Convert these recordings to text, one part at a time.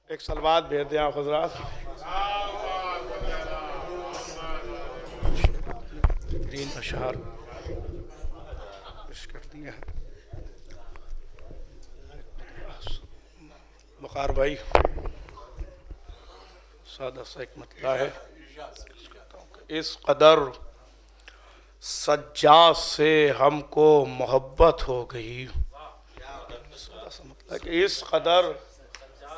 ایک صلوات بھیج دیں آپ حضرات. گرین اشعار پیش کر دیا ہے. بخار بھائی سادہ سا ایک مطلع ہے. اس قدر سجاد سے ہم کو محبت ہو گئی. کہ اس قدر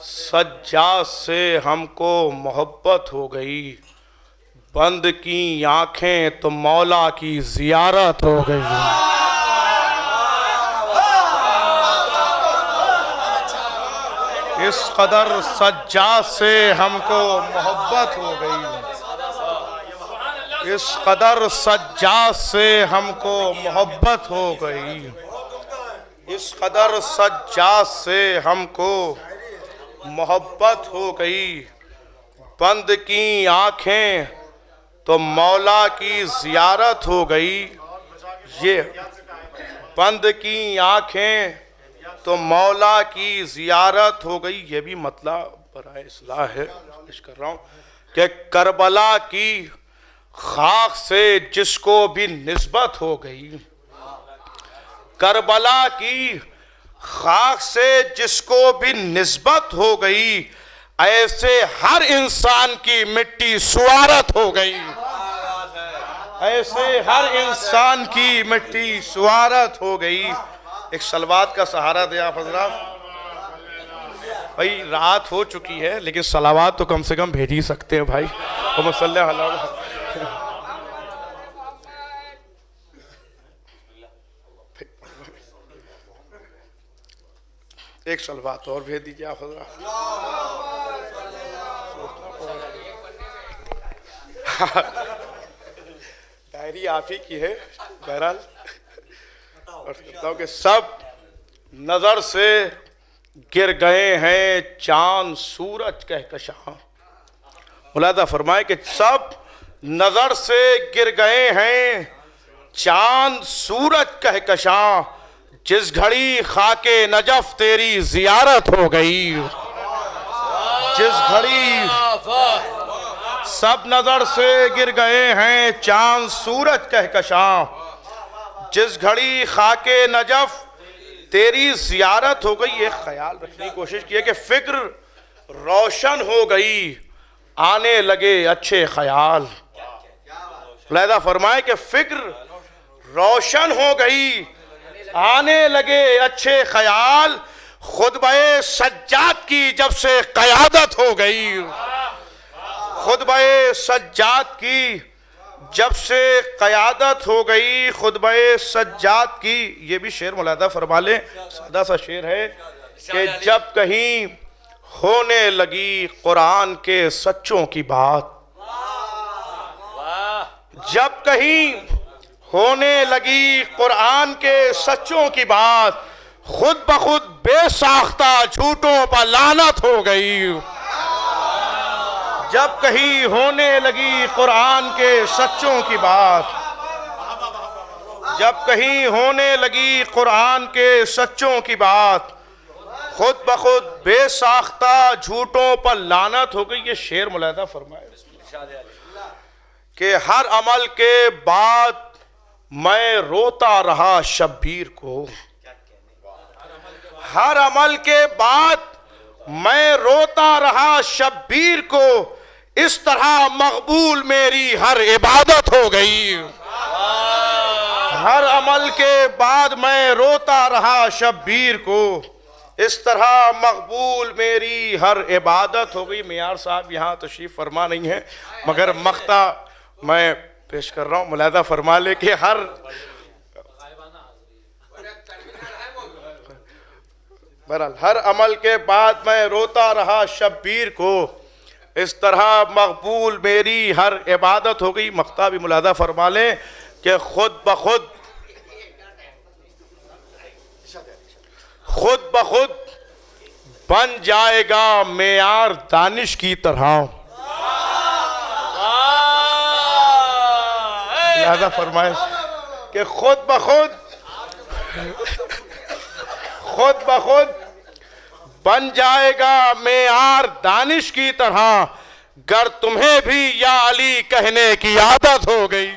سجاد سے ہم کو محبت ہو گئی. بند کی آنکھیں تو مولا کی زیارت ہو گئی. اس قدر سجاد سے ہم کو محبت ہو گئی. اس قدر سجاد سے ہم کو محبت ہو گئی. اس قدر سجاد سے ہم کو محبت ہو گئی. بند کی آنکھیں تو مولا کی زیارت ہو گئی. یہ بند کی آنکھیں تو مولا کی زیارت ہو گئی. یہ بھی مطلب برائے اصلاح ہے پیش کر رہا ہوں کہ کربلا کی خاک سے جس کو بھی نسبت ہو گئی. کربلا کی خاک سے جس کو بھی نسبت ہو گئی. ایسے ہر انسان کی مٹی سوارت ہو گئی. ایسے ہر انسان کی مٹی سوارت ہو گئی. ایک صلوات کا سہارا دے آپ حضرات. بھائی رات ہو چکی ہے لیکن صلوات تو کم سے کم بھیج ہی سکتے ہیں بھائی. اللہم صلی علی ایک صلوات اور بھیج دیجئے آپ حضرات. ڈائری آپ ہی کی ہے بہرحال. اور کہتا ہوں کہ سب نظر سے گر گئے ہیں چاند سورج کہکشاں. ملاحظہ فرمائے کہ سب نظر سے گر گئے ہیں چاند سورج کہکشاں. جس گھڑی خاک نجف تیری زیارت ہو گئی. جس گھڑی سب نظر سے گر گئے ہیں چاند سورج کہکشاں. جس گھڑی خاک نجف تیری زیارت ہو گئی. یہ خیال رکھنے کی کوشش کی ہے کہ فکر روشن ہو گئی آنے لگے اچھے خیال. لہذا فرمائے کہ فکر روشن ہو گئی آنے لگے اچھے خیال. خطبہ سجاد کی جب سے قیادت ہو گئی. خطبہ سجاد کی جب سے قیادت ہو گئی. خطبہ سجاد کی یہ بھی شعر ملاحظہ فرما لیں. سادہ سا شعر ہے کہ جب کہیں ہونے لگی قرآن کے سچوں کی بات. جب کہیں ہونے لگی قرآن کے سچوں کی بات. خود بخود بے ساختہ جھوٹوں پر لعنت ہو گئی. جب کہیں ہونے لگی قرآن کے سچوں کی بات. جب کہیں ہونے لگی قرآن کے سچوں کی بات. خود بخود بے ساختہ جھوٹوں پر لعنت ہو گئی. یہ شعر ملاحظہ فرمائے کہ ہر عمل کے بعد میں روتا رہا شبیر کو. ہر عمل کے بعد میں روتا رہا شبیر کو. اس طرح مقبول میری ہر عبادت ہو گئی. ہر عمل کے بعد میں روتا رہا شبیر کو. اس طرح مقبول میری ہر عبادت ہو گئی. معیار صاحب یہاں تشریف فرما نہیں ہے مگر مقطع میں پیش کر رہا ہوں. ملاحظہ فرما لے کہ بہرحال ہر عمل کے بعد میں روتا رہا شبیر کو. اس طرح مقبول میری ہر عبادت ہو گئی. مقطع بھی ملاحظہ فرما لیں کہ خود بخود بن جائے گا معیار دانش کی طرح. لہذا فرمائے کہ خود بخود بن جائے گا معیار دانش کی طرح گر تمہیں بھی یا علی کہنے کی عادت ہو گئی.